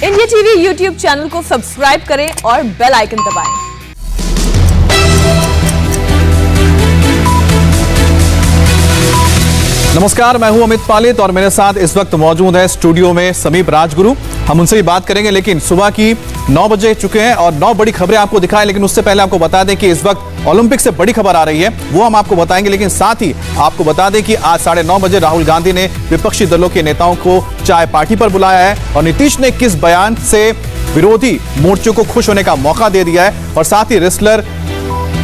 India TV YouTube channel को subscribe करें और बेल आइकन दबाएं। नमस्कार, मैं हूं अमित पालित और मेरे साथ इस वक्त मौजूद है स्टूडियो में समीप राजगुरु। हम उनसे भी बात करेंगे, लेकिन सुबह की 9 बजे चुके हैं और 9 बड़ी खबरें आपको दिखाएं। लेकिन उससे पहले आपको बता दें कि इस वक्त ओलंपिक से बड़ी खबर आ रही है, वो हम आपको बताएंगे। लेकिन साथ ही आपको बता दें कि आज 9:30 बजे राहुल गांधी ने विपक्षी दलों के नेताओं को चाय पार्टी पर बुलाया है और नीतीश ने किस बयान से विरोधी मोर्चों को खुश होने का मौका दे दिया है, और साथ ही रेसलर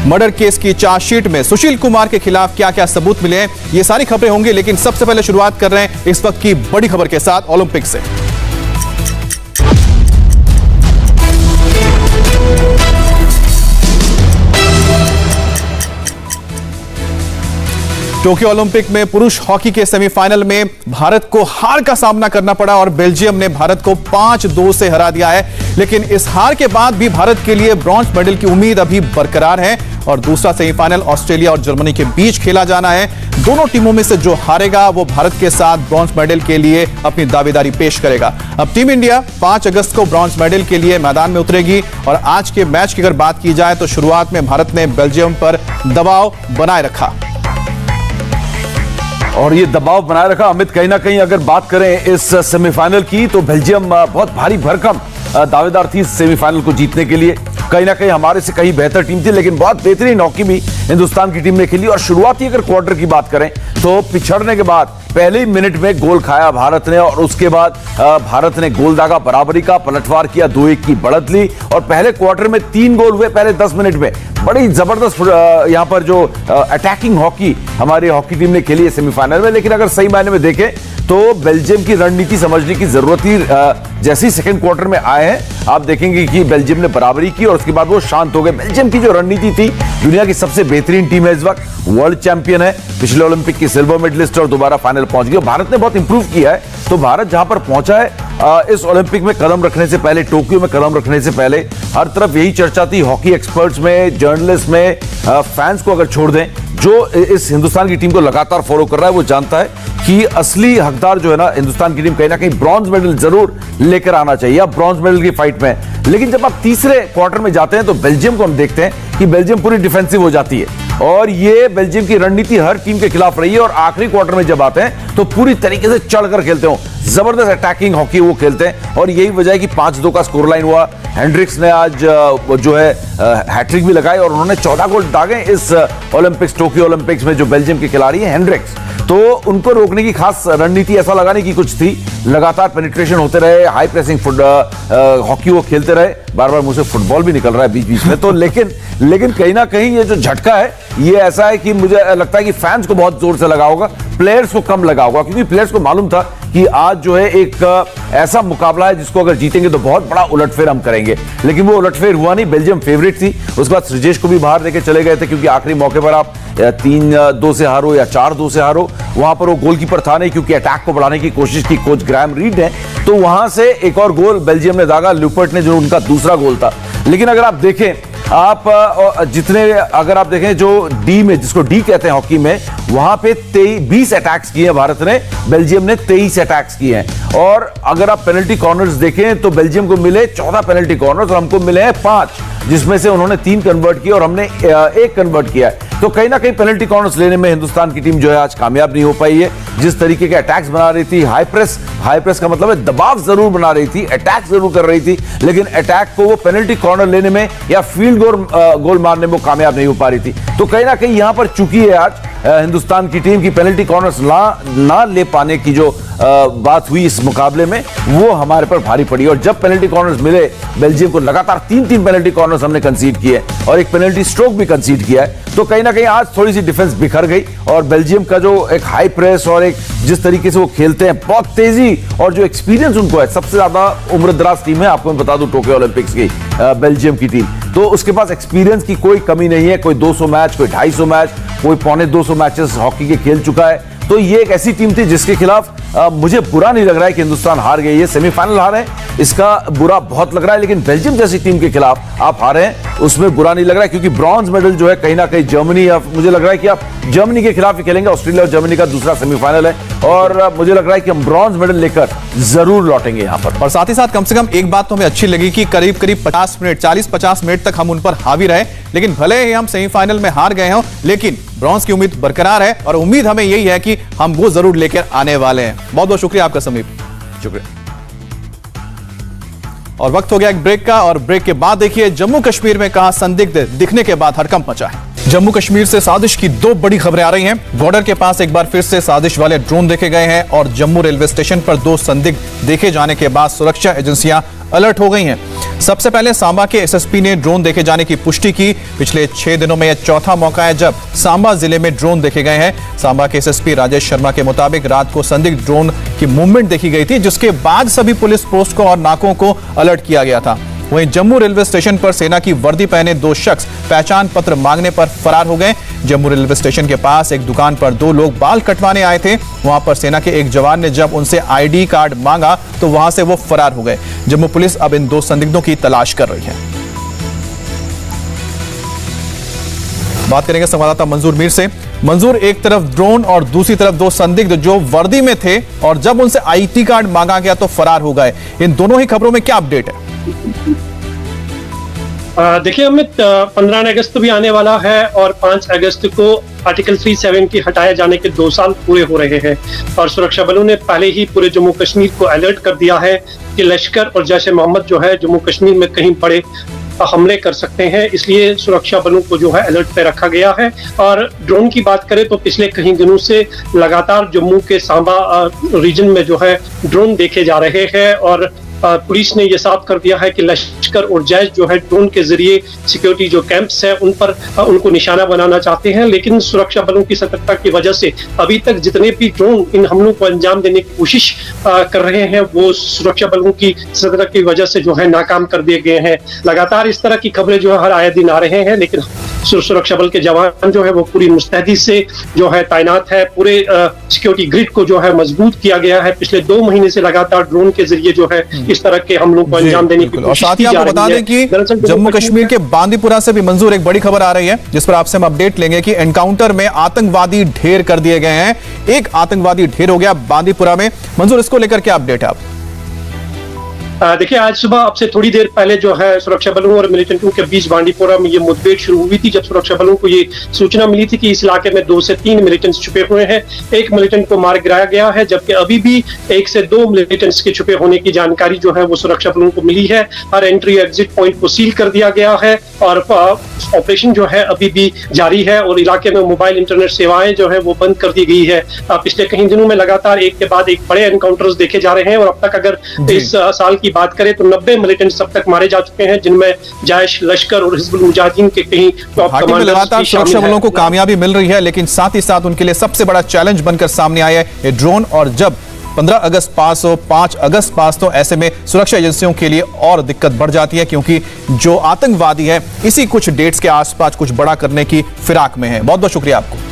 मर्डर केस की चार्जशीट में सुशील कुमार के खिलाफ क्या क्या सबूत मिले हैं, ये सारी खबरें होंगी। लेकिन सबसे पहले शुरुआत कर रहे हैं इस वक्त की बड़ी खबर के साथ ओलंपिक से। टोक्यो ओलंपिक में पुरुष हॉकी के सेमीफाइनल में भारत को हार का सामना करना पड़ा और बेल्जियम ने भारत को 5-2 से हरा दिया है। लेकिन इस हार के बाद भी भारत के लिए ब्रॉन्ज मेडल की उम्मीद अभी बरकरार है और दूसरा सेमीफाइनल ऑस्ट्रेलिया और जर्मनी के बीच खेला जाना है। दोनों टीमों में से जो हारेगा वो भारत के साथ ब्रॉन्ज मेडल के लिए अपनी दावेदारी पेश करेगा। अब टीम इंडिया 5 अगस्त को ब्रॉन्ज मेडल के लिए मैदान में उतरेगी और आज के मैच की अगर बात की जाए तो शुरुआत में भारत ने बेल्जियम पर दबाव बनाए रखा और ये दबाव बनाए रखा। अमित, कहीं ना कहीं अगर बात करें इस सेमीफाइनल की तो बेल्जियम बहुत भारी भरकम दावेदार थी सेमीफाइनल को जीतने के लिए। कहीं ना कहीं हमारे से कहीं बेहतर टीम थी, लेकिन बहुत बेहतरीन हॉकी भी हिंदुस्तान की टीम ने खेली। और शुरुआती अगर क्वार्टर की बात करें तो पिछड़ने के बाद पहले ही मिनट में गोल खाया भारत ने और उसके बाद भारत ने गोल दागा, बराबरी का पलटवार किया, 2-1 की बढ़त ली और पहले क्वार्टर में 3 गोल हुए पहले 10 मिनट में। बड़ी जबरदस्त यहां पर जो अटैकिंग हॉकी हमारी हॉकी टीम ने खेली है सेमीफाइनल में। लेकिन अगर सही मायने में देखें तो बेल्जियम की रणनीति समझने की जरूरत थी। जैसे ही सेकंड क्वार्टर में आए हैं आप देखेंगे कि बेल्जियम ने बराबरी की और उसके बाद वो शांत हो गए। बेल्जियम की जो रणनीति थी, दुनिया की सबसे बेहतरीन टीम है इस वक्त, वर्ल्ड चैंपियन है, पिछले ओलंपिक की सिल्वर मेडलिस्ट और दोबारा फाइनल पहुंच गई। भारत ने बहुत इंप्रूव किया है। तो भारत जहां पर पहुंचा है इस ओलंपिक में कदम रखने से पहले, टोक्यो में कदम रखने से पहले हर तरफ यही चर्चा थी, हॉकी एक्सपर्ट्स में, जर्नलिस्ट में, फैंस को अगर छोड़ दें, जो इस हिंदुस्तान की टीम को लगातार फॉलो कर रहा है वो जानता है कि असली हकदार जो है ना हिंदुस्तान की टीम, कहीं ना कहीं ब्रॉन्ज मेडल जरूर लेकर आना चाहिए अब ब्रॉन्ज मेडल की फाइट में। लेकिन जब आप तीसरे क्वार्टर में जाते हैं तो बेल्जियम को हम देखते हैं कि बेल्जियम पूरी डिफेंसिव हो जाती है और ये बेल्जियम की रणनीति हर टीम के खिलाफ रही है। और आखिरी क्वार्टर में जब आते हैं तो पूरी तरीके से चढ़कर खेलते हो, जबरदस्त अटैकिंग हॉकी वो खेलते हैं और यही वजह है कि 5-2 का स्कोर लाइन हुआ। हेंड्रिक्स ने आज जो है हैट्रिक भी लगाई और उन्होंने 14 गोल दागे इस ओलंपिक्स, टोक्यो ओलंपिक्स में। जो बेल्जियम के खिलाड़ी हैं हेंड्रिक्स, तो उनको रोकने की खास रणनीति ऐसा लगाने की कुछ थी, लगातार पेनिट्रेशन होते रहे, हाई प्रेसिंग हॉकी वो खेलते रहे। बार बार मुझे से फुटबॉल भी निकल रहा है बीच बीच में, तो लेकिन कहीं ना कहीं ये जो झटका है ये ऐसा है कि मुझे लगता है कि फैंस को बहुत जोर से लगा होगा, प्लेयर्स को कम लगा होगा, क्योंकि प्लेयर्स को मालूम था कि आज जो है एक ऐसा मुकाबला है जिसको अगर जीतेंगे तो बहुत बड़ा उलटफेर हम करेंगे। लेकिन वो उलटफेर हुआ नहीं, बेल्जियम फेवरेट थी। उसके बाद सृजेश को भी बाहर लेके चले गए थे, क्योंकि आखिरी मौके पर आप 3-2 से हारो या 4-2 से हारो, वहां पर वो गोलकीपर था नहीं, क्योंकि अटैक को बढ़ाने की कोशिश की कोच ग्राहम रीड ने, तो वहां से एक और गोल बेल्जियम ने दागा, ल्यूपर्ट ने, जो उनका दूसरा गोल था। लेकिन अगर आप देखें अगर आप देखें जो डी में, जिसको डी कहते हैं हॉकी में, वहां पे 20 अटैक्स किए हैं भारत ने, बेल्जियम ने 23 अटैक्स किए हैं। और अगर आप पेनल्टी कॉर्नर्स देखें तो बेल्जियम को मिले 14 पेनल्टी कॉर्नर्स और हमको मिले हैं 5, जिसमें से उन्होंने 3 कन्वर्ट किए और हमने 1 कन्वर्ट किया है। तो कहीं ना कहीं पेनल्टी कॉर्नर्स लेने में हिंदुस्तान की टीम जो है आज कामयाब नहीं हो पाई है। जिस तरीके के अटैक्स बना रही थी, हाई प्रेस का मतलब है दबाव जरूर बना रही थी, अटैक जरूर कर रही थी, लेकिन अटैक को वो पेनल्टी कॉर्नर लेने में या फील्ड गोल मारने में वो कामयाब नहीं हो पा रही थी। तो कहीं ना कहीं यहां पर चुकी है आज हिंदुस्तान की टीम की पेनल्टी कॉर्नर्स ना ले पाने की जो बात हुई इस मुकाबले में, वो हमारे पर भारी पड़ी। और जब पेनल्टी कॉर्नर्स मिले बेल्जियम को, लगातार 3 पेनल्टी कॉर्नर्स हमने कंसीड किए और एक पेनल्टी स्ट्रोक भी कंसीड किया है, तो कहीं ना कहीं आज थोड़ी सी डिफेंस बिखर गई। और बेल्जियम का जो एक हाई प्रेस और एक जिस तरीके से वो खेलते हैं, बहुत तेजी और जो एक्सपीरियंस उनको है, सबसे ज्यादा उम्रदराज टीम है, आपको मैं बता दूं टोक्यो ओलंपिक्स की बेल्जियम की टीम, तो उसके पास एक्सपीरियंस की कोई कमी नहीं है। कोई 200 मैच, कोई 250 मैच, कोई 250 मैचेस हॉकी के खेल चुका है। तो ये एक ऐसी टीम थी जिसके खिलाफ मुझे बुरा नहीं लग रहा है कि हिंदुस्तान हार गई है, सेमीफाइनल हारे, इसका बुरा बहुत लग रहा है। लेकिन बेल्जियम जैसी टीम के खिलाफ आप हारे हैं उसमें बुरा नहीं लग रहा है, क्योंकि ब्रॉन्ज मेडल जो है कहीं ना कहीं जर्मनी, मुझे लग रहा है कि आप जर्मनी के खिलाफ ही खेलेंगे। ऑस्ट्रेलिया और जर्मनी का दूसरा सेमीफाइनल है और मुझे लग रहा है कि हम ब्रॉन्ज मेडल लेकर जरूर लौटेंगे यहां पर। और साथ ही साथ कम से कम एक बात तो हमें अच्छी लगी कि करीब करीब 50 मिनट 40-50 मिनट तक हम उन पर हावी रहे, लेकिन भले ही हम सेमीफाइनल में हार गए हों, लेकिन ब्रॉन्ज की उम्मीद बरकरार है और उम्मीद हमें यही है कि हम वो जरूर लेकर आने वाले हैं। बहुत बहुत शुक्रिया आपका समीप। शुक्रिया। और वक्त हो गया एक ब्रेक का, और ब्रेक के बाद देखिए जम्मू कश्मीर में कहां संदिग्ध दिखने के बाद हड़कंप मचा है। जम्मू कश्मीर से साजिश की दो बड़ी खबरें आ रही हैं। बॉर्डर के पास एक बार फिर से साजिश वाले ड्रोन देखे गए हैं और जम्मू रेलवे स्टेशन पर दो संदिग्ध देखे जाने के बाद सुरक्षा एजेंसियां अलर्ट हो गई हैं। सबसे पहले सांबा के एसएसपी ने ड्रोन देखे जाने की पुष्टि की। पिछले 6 दिनों में यह चौथा मौका है जब सांबा जिले में ड्रोन देखे गए हैं। सांबा के एसएसपी राजेश शर्मा के मुताबिक रात को संदिग्ध ड्रोन की मूवमेंट देखी गई थी, जिसके बाद सभी पुलिस पोस्टों और नाकों को अलर्ट किया गया था। वहीं जम्मू रेलवे स्टेशन पर सेना की वर्दी पहने दो शख्स पहचान पत्र मांगने पर फरार हो गए। जम्मू रेलवे स्टेशन के पास एक दुकान पर दो लोग बाल कटवाने आए थे। वहां पर सेना के एक जवान ने जब उनसे आईडी कार्ड मांगा तो वहां से वो फरार हो गए। जम्मू पुलिस अब इन दो संदिग्धों की तलाश कर रही है। बात करेंगे संवाददाता मंजूर मीर से। मंजूर, एक तरफ ड्रोन और दूसरी तरफ दो संदिग्ध जो वर्दी में थे और जब उनसे आईडी कार्ड मांगा गया तो फरार हो गए। इन दोनों ही खबरों में क्या अपडेट है? देखिए अमित, 15 अगस्त भी आने वाला है और 5 अगस्त को आर्टिकल 37 की हटाए जाने के 2 साल पूरे हो रहे हैं और सुरक्षा बलों ने पहले ही पूरे जम्मू कश्मीर को अलर्ट कर दिया है कि लश्कर और जैश ए मोहम्मद जो है जम्मू कश्मीर में कहीं बड़े हमले कर सकते हैं। इसलिए सुरक्षा बलों को जो है अलर्ट पे रखा गया है। और ड्रोन की बात करें तो पिछले कई दिनों से लगातार जम्मू के सांबा रीजन में जो है ड्रोन देखे जा रहे हैं और पुलिस ने यह साफ कर दिया है कि लश्कर और जैश जो है ड्रोन के जरिए सिक्योरिटी जो कैंप्स है उन पर उनको निशाना बनाना चाहते हैं, लेकिन सुरक्षा बलों की सतर्कता की वजह से अभी तक जितने भी ड्रोन इन हमलों को अंजाम देने की कोशिश कर रहे हैं वो सुरक्षा बलों की सतर्कता की वजह से जो है नाकाम कर दिए गए हैं। लगातार इस तरह की खबरें जो है हर आए दिन आ रहे हैं, लेकिन सुरक्षा बल के जवान जो है वो पूरी मुस्तैदी से जो है तैनात है। पूरे सिक्योरिटी ग्रिड को जो है मजबूत किया गया है। पिछले 2 महीने से लगातार ड्रोन के जरिए जो है इस तरह के हमलों को अंजाम देने की कोशिश की जा रही है। और साथ ही आपको बता दें कि जम्मू कश्मीर के बांदीपुरा से भी मंजूर एक बड़ी खबर आ रही है जिस पर आपसे हम अपडेट लेंगे कि एनकाउंटर में आतंकवादी ढेर कर दिए गए हैं। एक आतंकवादी ढेर हो गया बांदीपुरा में। मंजूर, इसको लेकर क्या अपडेट है आप? देखिए आज सुबह अब से थोड़ी देर पहले जो है सुरक्षा बलों और मिलिटेंटों के बीच बांडीपोरा में ये मुठभेड़ शुरू हुई थी। जब सुरक्षा बलों को ये सूचना मिली थी कि इस इलाके में 2 से 3 मिलिटेंट्स छुपे हुए हैं। एक मिलिटेंट को मार गिराया गया है, जबकि अभी भी 1 से 2 मिलिटेंट्स के छुपे होने की जानकारी जो है वो सुरक्षा बलों को मिली है। हर एंट्री एग्जिट पॉइंट को सील कर दिया गया है और ऑपरेशन जो है अभी भी जारी है और इलाके में मोबाइल इंटरनेट सेवाएं जो है वो बंद कर दी गई है। पिछले कई दिनों में लगातार एक के बाद एक बड़े एनकाउंटर्स देखे जा रहे हैं और अब तक अगर इस साल की बात करें तो 90 मिलिटेंट्स अब तक मारे जा चुके हैं, जिनमें जैश, लश्कर और हिजबुल मुजाहिदीन के कहीं टॉप कमांडर्स लगातार सुरक्षा बलों को कामयाबी मिल रही है, लेकिन साथ ही साथ उनके लिए सबसे बड़ा चैलेंज बनकर सामने आया है ये ड्रोन। और जब 15 अगस्त पास हो, 5 अगस्त पास, तो ऐसे में सुरक्षा एजेंसियों के लिए और दिक्कत बढ़ जाती है, क्योंकि जो आतंकवादी है इसी कुछ डेट्स के आसपास कुछ बड़ा करने की फिराक में है। बहुत बहुत शुक्रिया आपको।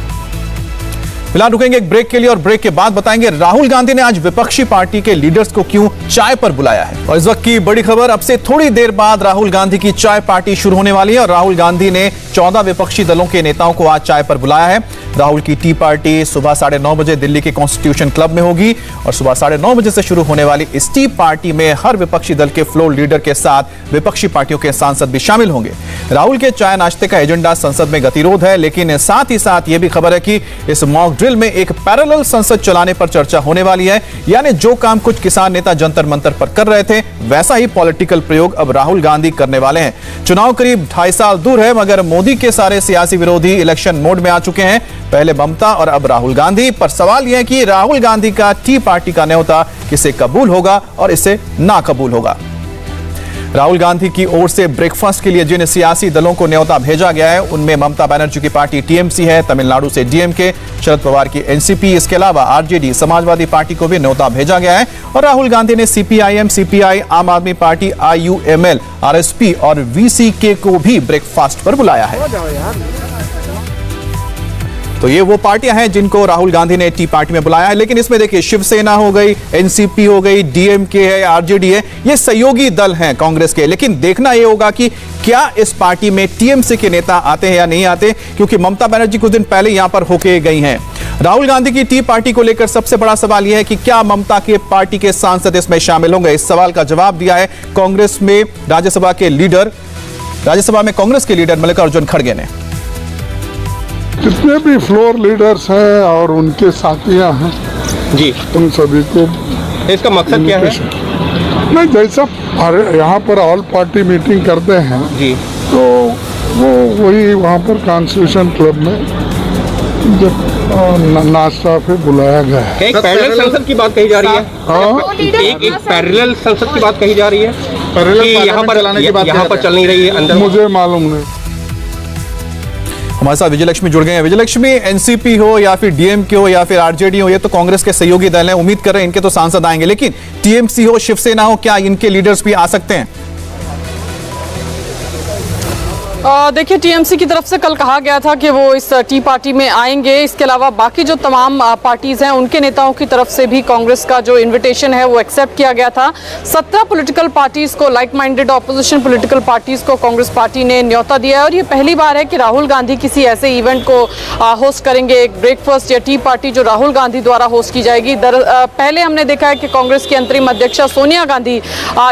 फिलहाल रुकेंगे एक ब्रेक के लिए और ब्रेक के बाद बताएंगे राहुल गांधी ने आज विपक्षी पार्टी के लीडर्स को क्यों चाय पर बुलाया है। और इस वक्त की बड़ी खबर, अब से थोड़ी देर बाद राहुल गांधी की चाय पार्टी शुरू होने वाली है और राहुल गांधी ने 14 विपक्षी दलों के नेताओं को आज चाय पर बुलाया है। राहुल की टी पार्टी सुबह 9:30 बजे दिल्ली के कॉन्स्टिट्यूशन क्लब में होगी और सुबह 9:30 बजे से शुरू होने वाली इस टी पार्टी में हर विपक्षी दल के फ्लोर लीडर के साथ विपक्षी पार्टियों के सांसद भी शामिल होंगे। राहुल के चाय नाश्ते का एजेंडा संसद में गतिरोध है, लेकिन साथ ही साथ यह भी खबर है कि इस मॉक ड्रिल में एक पैरेलल संसद चलाने पर चर्चा होने वाली है। यानी जो काम कुछ किसान नेता जंतर मंतर पर कर रहे थे वैसा ही पॉलिटिकल प्रयोग अब राहुल गांधी करने वाले हैं। चुनाव करीब 2.5 साल दूर है, मगर मोदी के सारे सियासी विरोधी इलेक्शन मोड में आ चुके हैं। पहले ममता और अब राहुल गांधी। पर सवाल यह है कि राहुल गांधी का टी पार्टी का न्योता किसे कबूल होगा और इसे ना कबूल होगा। राहुल गांधी की ओर से ब्रेकफास्ट के लिए जिन सियासी दलों को न्योता भेजा गया है उनमें ममता बनर्जी की पार्टी टीएमसी है, तमिलनाडु से डीएमके, शरद पवार की एनसीपी, इसके अलावा आरजेडी समाजवादी पार्टी को भी न्योता भेजा गया है। और राहुल गांधी ने सीपीआईएम, सीपीआई, आम आदमी पार्टी, आईयूएमएल, आरएसपी और वीसीके को भी ब्रेकफास्ट पर बुलाया है। तो ये वो पार्टियां हैं जिनको राहुल गांधी ने टी पार्टी में बुलाया है। लेकिन इसमें देखिए, शिवसेना हो गई, एनसीपी हो गई, डीएमके है, आरजेडी है, ये सहयोगी दल हैं कांग्रेस के। लेकिन देखना यह होगा कि क्या इस पार्टी में टीएमसी के नेता आते हैं या नहीं आते, क्योंकि ममता बनर्जी कुछ दिन पहले यहां पर होके गई हैं। राहुल गांधी की टी पार्टी को लेकर सबसे बड़ा सवाल यह है कि क्या ममता के पार्टी के सांसद इसमें शामिल होंगे। इस सवाल का जवाब दिया है कांग्रेस में राज्यसभा में कांग्रेस के लीडर मल्लिकार्जुन खड़गे ने। जितने भी फ्लोर लीडर्स हैं और उनके साथियां हैं जी, उन सभी को इसका मकसद क्या है? नहीं, जैसा यहाँ पर ऑल पार्टी मीटिंग करते हैं जी, तो वो वही वहाँ पर कॉन्स्टिट्यूशन क्लब में जब नाश्ता पे बुलाया गया है। एक पैरेलल संसद की बात कही जा रही है। एक पैरेलल संसद की बात कही जा रही है कि यहाँ पर चल नहीं रही है अंदर। मुझे मालूम नहीं। हमारे साथ विजयलक्ष्मी जुड़ गए हैं। विजयलक्ष्मी, एनसीपी हो या फिर डीएमके हो या फिर आरजेडी हो, ये तो कांग्रेस के सहयोगी दल हैं, उम्मीद कर रहे हैं इनके तो सांसद आएंगे। लेकिन टीएमसी हो, शिवसेना हो, क्या इनके लीडर्स भी आ सकते हैं? देखिए, टीएमसी की तरफ से कल कहा गया था कि वो इस टी पार्टी में आएंगे। इसके अलावा बाकी जो तमाम पार्टीज हैं उनके नेताओं की तरफ से भी कांग्रेस का जो इनविटेशन है वो एक्सेप्ट किया गया था। 17 पॉलिटिकल पार्टीज को, like minded opposition political parties को कांग्रेस पार्टी ने न्योता दिया है। और ये पहली बार है कि राहुल गांधी किसी ऐसे इवेंट को होस्ट करेंगे, एक ब्रेकफास्ट या टी पार्टी जो राहुल गांधी द्वारा होस्ट की जाएगी। पहले हमने देखा है कि कांग्रेस की अंतरिम अध्यक्षा सोनिया गांधी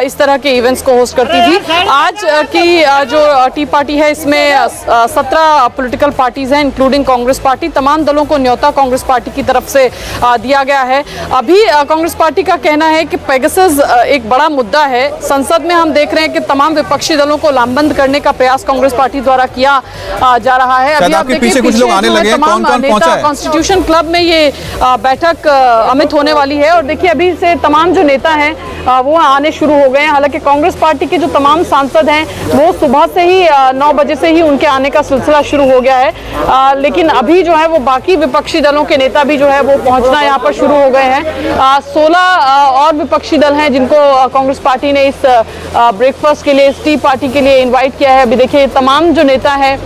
इस तरह के इवेंट्स को होस्ट करती थी। आज की जो टी पार्टी इसमें 17 पॉलिटिकल पार्टीज हैं इंक्लूडिंग कांग्रेस पार्टी। तमाम दलों को न्योता कांग्रेस पार्टी की तरफ से दिया गया है। अभी कांग्रेस पार्टी का कहना है कि पेगासस एक बड़ा मुद्दा है। संसद में हम देख रहे हैं कि तमाम विपक्षी दलों को लामबंद करने का प्रयास कांग्रेस पार्टी द्वारा किया जा रहा है। अभी आप पीछे कुछ लोग आने लगे हैं, कौन-कौन पहुंचा है? कॉन्स्टिट्यूशन क्लब में ये बैठक अमित होने वाली है। और देखिए, अभी से तमाम जो नेता हैं वो आने शुरू हो गए हैं। हालांकि कांग्रेस पार्टी के जो तमाम सांसद हैं वो सुबह से ही 9 बजे से ही उनके आने का सिलसिला शुरू हो गया है। लेकिन अभी जो है वो बाकी विपक्षी दलों के नेता भी जो है वो पहुंचना यहाँ पर शुरू हो गए हैं। 16 और विपक्षी दल हैं जिनको कांग्रेस पार्टी ने इस ब्रेकफास्ट के लिए, इस टी पार्टी के लिए इन्वाइट किया है। अभी देखिए, तमाम जो नेता हैं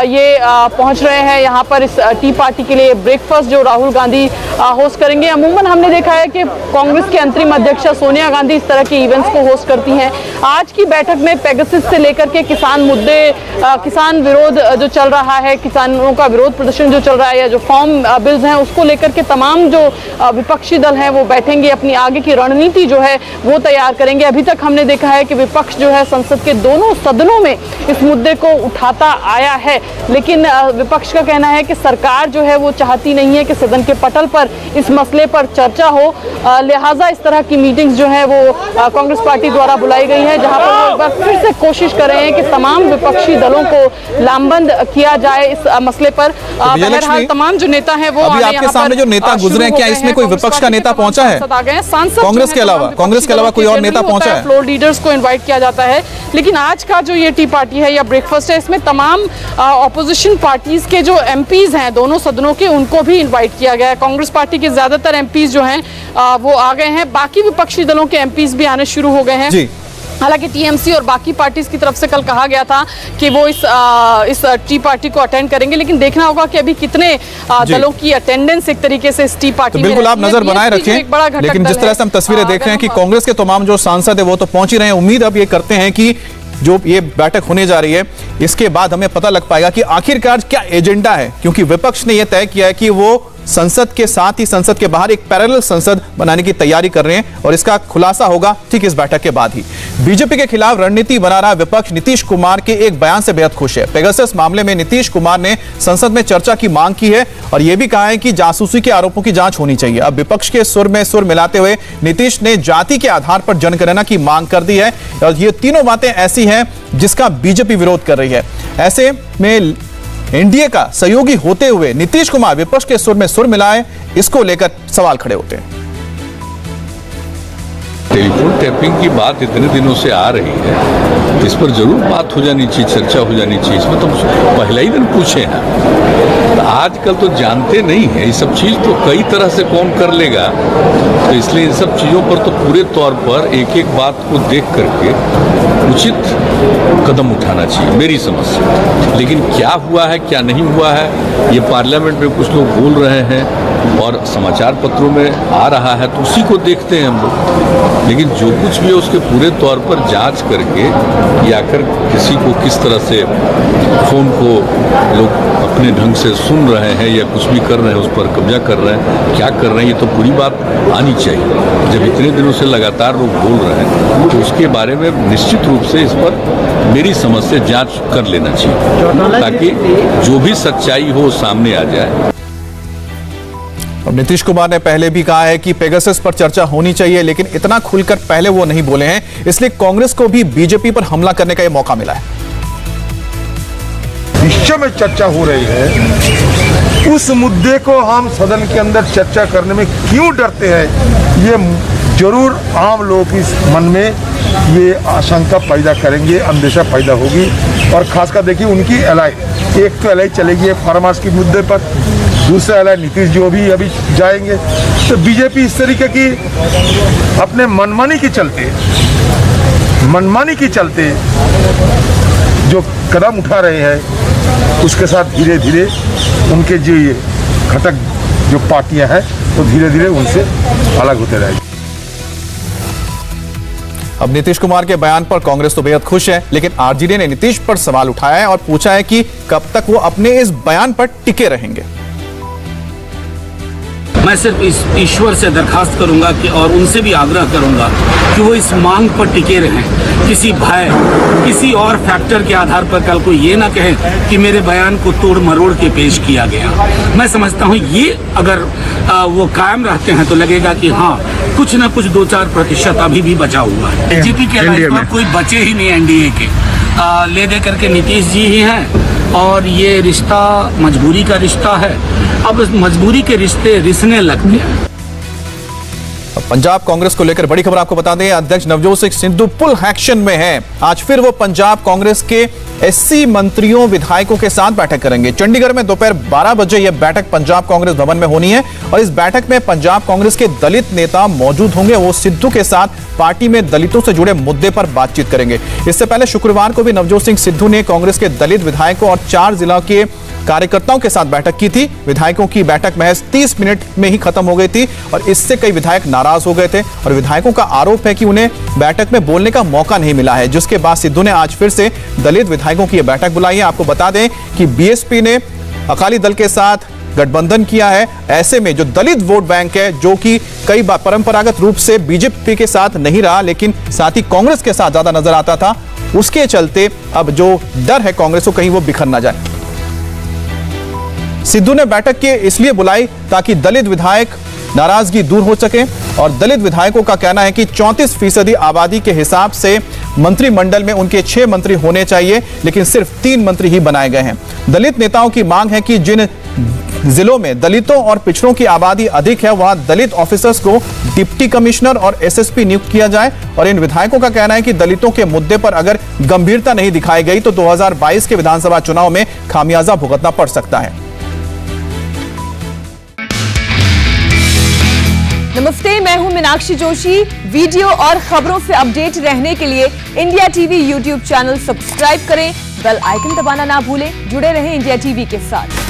ये पहुंच रहे हैं यहाँ पर इस टी पार्टी के लिए, ब्रेकफास्ट जो राहुल गांधी होस्ट करेंगे। अमूमन हमने देखा है कि कांग्रेस की अंतरिम अध्यक्षा सोनिया गांधी इस तरह के इवेंट्स को होस्ट करती हैं। आज की बैठक में पेगासस से लेकर के किसान मुद्दे, किसान विरोध जो चल रहा है, किसानों का विरोध प्रदर्शन जो चल रहा है, या जो फॉर्म बिल्स हैं उसको लेकर के तमाम जो विपक्षी दल हैं वो बैठेंगे, अपनी आगे की रणनीति जो है वो तैयार करेंगे। अभी तक हमने देखा है कि विपक्ष जो है संसद के दोनों सदनों में इस मुद्दे को उठाता आया है। लेकिन विपक्ष का कहना है कि सरकार जो है वो चाहती नहीं है कि सदन के पटल पर इस मसले पर चर्चा हो। लिहाजा इस तरह की मीटिंग्स जो है वो कांग्रेस पार्टी द्वारा बुलाई गई है, जहां पर वो एक बार फिर से कोशिश कर रहे हैं कि तमाम विपक्षी दलों को लामबंद किया जाए इस मसले पर। बहरहाल तमाम जो नेता हैं वो अभी आपके सामने जो नेता गुजरे हैं, क्या इसमें कोई विपक्ष का नेता पहुंचा है? कांग्रेस के अलावा कोई और नेता पहुंचा है? फ्लोर लीडर्स को इन्वाइट किया जाता है। लेकिन आज का जो ये टी पार्टी है या ब्रेकफास्ट है, इसमें तमाम ऑपोजिशन पार्टीज के जो एमपीज हैं दोनों सदनों के, उनको भी इन्वाइट किया गया है। कांग्रेस पार्टी के ज्यादातर एमपीज जो हैं वो आ गए हैं। बाकी विपक्षी दलों के एमपीज भी आने शुरू हो गए हैं। हालांकि टीएमसी और बाकी पार्टीज की तरफ से कल कहा गया था कि वो इस टी पार्टी को अटेंड करेंगे। लेकिन देखना होगा कि अभी कितने दलों की अटेंडेंस एक तरीके से इस टी पार्टी में। बिल्कुल आप नजर बनाए रखें। लेकिन जिस तरह से हम तस्वीरें देख रहे हैं कि कांग्रेस के तमाम जो सांसद है वो तो पहुंच ही रहे हैं। उम्मीद अब ये करते हैं कि जो ये बैठक होने जा रही है इसके बाद हमें पता लग पाएगा कि आखिरकार क्या एजेंडा है, क्योंकि विपक्ष ने यह तय किया है कि वो संसद के साथ ही संसद के बाहर एक पैरेलल संसद बनाने की तैयारी कर रहे हैं और इसका खुलासा होगा ठीक इस बैठक के बाद ही। बीजेपी के खिलाफ रणनीति बना रहा विपक्ष नीतीश कुमार के एक बयान से बेहद खुश है। पेगासस मामले में नीतीश कुमार ने संसद में चर्चा की मांग की है और यह भी कहा है कि जासूसी के आरोपों की जांच होनी चाहिए। अब विपक्ष के सुर में सुर मिलाते हुए नीतीश ने जाति के आधार पर जनगणना की मांग कर दी है और ये तीनों बातें ऐसी हैं जिसका बीजेपी विरोध कर रही है। ऐसे में एनडीए का सहयोगी होते हुए नीतीश कुमार विपक्ष के सुर में सुर मिलाए, इसको लेकर सवाल खड़े होते हैं। टेलीफोन टैपिंग की बात इतने दिनों से आ रही है, इस पर जरूर बात हो जानी चाहिए, चर्चा हो जानी चाहिए। इसमें तो पहला ही दिन पूछे हैं। तो आजकल तो जानते नहीं है ये सब चीज़, तो कई तरह से कौन कर लेगा, तो इसलिए इन सब चीज़ों पर तो पूरे तौर पर एक एक बात को देख करके उचित कदम उठाना चाहिए मेरी समझ से। लेकिन क्या हुआ है क्या नहीं हुआ है ये पार्लियामेंट में कुछ लोग बोल रहे हैं और समाचार पत्रों में आ रहा है, तो उसी को देखते हैं हम लोग। लेकिन जो कुछ भी है उसके पूरे तौर पर जांच करके या आखिर किसी को किस तरह से फ़ोन को लोग अपने ढंग से सुन रहे हैं या कुछ भी कर रहे हैं, उस पर कब्जा कर रहे हैं, क्या कर रहे हैं, ये तो पूरी बात आनी चाहिए। जब इतने दिनों से लगातार लोग बोल रहे हैं तो उसके बारे में निश्चित रूप से इस पर मेरी समझ से जांच कर लेना चाहिए, ताकि जो भी सच्चाई हो सामने आ जाए। अब नीतीश कुमार ने पहले भी कहा है कि पेगासस पर चर्चा होनी चाहिए, लेकिन इतना खुलकर पहले वो नहीं बोले हैं, इसलिए कांग्रेस को भी बीजेपी पर हमला करने का यह मौका मिला है। विश्व में चर्चा हो रही है, उस मुद्दे को हम सदन के अंदर चर्चा करने में क्यों डरते हैं, ये जरूर आम लोगों के मन में ये आशंका पैदा करेंगे, अंदेशा पैदा होगी। और खासकर देखिए उनकी एलाई, एक तो एलाई चलेगी फार्मास के मुद्दे पर, दूसरा एलाई नीतीश जो भी अभी जाएंगे। तो बीजेपी इस तरीके की अपने मनमानी के चलते जो कदम उठा रहे हैं, उसके साथ धीरे धीरे उनके जो ये घटक जो पार्टियां हैं तो धीरे धीरे उनसे अलग होते रहेंगे। अब नीतीश कुमार के बयान पर कांग्रेस तो बेहद खुश है, लेकिन आरजेडी ने नीतीश पर सवाल उठाया है और पूछा है कि कब तक वो अपने इस बयान पर टिके रहेंगे। मैं सिर्फ इस ईश्वर से दरखास्त करूंगा कि और उनसे भी आग्रह करूंगा कि वो इस मांग पर टिके रहें, किसी भय किसी और फैक्टर के आधार पर कल को ये ना कहे कि मेरे बयान को तोड़ मरोड़ के पेश किया गया। मैं समझता हूँ ये अगर वो कायम रहते हैं तो लगेगा कि हाँ कुछ ना कुछ 2-4% अभी भी बचा हुआ है। बीजेपी के अलावा कोई बचे ही नहीं एनडीए के, ले दे करके नीतीश जी ही हैं और ये रिश्ता मजबूरी का रिश्ता है। अब इस मजबूरी के रिश्ते रिसने लगते हैं। पंजाब कांग्रेस को लेकर बड़ी खबर आपको बता दें, अध्यक्ष नवजोत सिंह सिद्धू फुल एक्शन में हैं। आज फिर वो पंजाब कांग्रेस के एससी मंत्रियों विधायकों के साथ बैठक करेंगे। चंडीगढ़ में दोपहर 12 बजे यह बैठक पंजाब कांग्रेस भवन में होनी है और इस बैठक में पंजाब कांग्रेस के दलित नेता मौजूद होंगे। वो सिद्धू के साथ पार्टी में दलितों से जुड़े मुद्दे पर बातचीत करेंगे। इससे पहले शुक्रवार को भी नवजोत सिंह सिद्धू ने कांग्रेस के दलित विधायकों और 4 जिलों के कार्यकर्ताओं के साथ बैठक की थी। विधायकों की बैठक महज 30 मिनट में ही खत्म हो गई थी और इससे कई विधायक नाराज हो गए थे और विधायकों का आरोप है कि उन्हें बैठक में बोलने का मौका नहीं मिला है, जिसके बाद सिद्धू ने आज फिर से दलित विधायकों की बैठक बुलाई है। आपको बता दें कि बीएसपी ने अकाली दल के साथ गठबंधन किया है। ऐसे में जो दलित वोट बैंक है, जो कि कई बार परंपरागत रूप से बीजेपी के साथ नहीं रहा लेकिन साथ ही कांग्रेस के साथ ज्यादा नजर आता था, उसके चलते अब जो डर है कांग्रेस को कहीं वो बिखर ना जाए। सिद्धू ने बैठक के इसलिए बुलाई ताकि दलित विधायक नाराजगी दूर हो सके और दलित विधायकों का कहना है कि 34% आबादी के हिसाब से मंत्रिमंडल में उनके 6 मंत्री होने चाहिए, लेकिन सिर्फ 3 मंत्री ही बनाए गए हैं। दलित नेताओं की मांग है कि जिन जिलों में दलितों और पिछड़ों की आबादी अधिक है वहां दलित ऑफिसर्स को डिप्टी कमिश्नर और एसएसपी नियुक्त किया जाए और इन विधायकों का कहना है कि दलितों के मुद्दे पर अगर गंभीरता नहीं दिखाई गई तो 2022 के विधानसभा चुनाव में खामियाजा भुगतना पड़ सकता है। नमस्ते, मैं हूं मीनाक्षी जोशी। वीडियो और खबरों से अपडेट रहने के लिए India TV YouTube channel subscribe करें, बेल आइकन दबाना ना भूलें। जुड़े रहें इंडिया टीवी के साथ।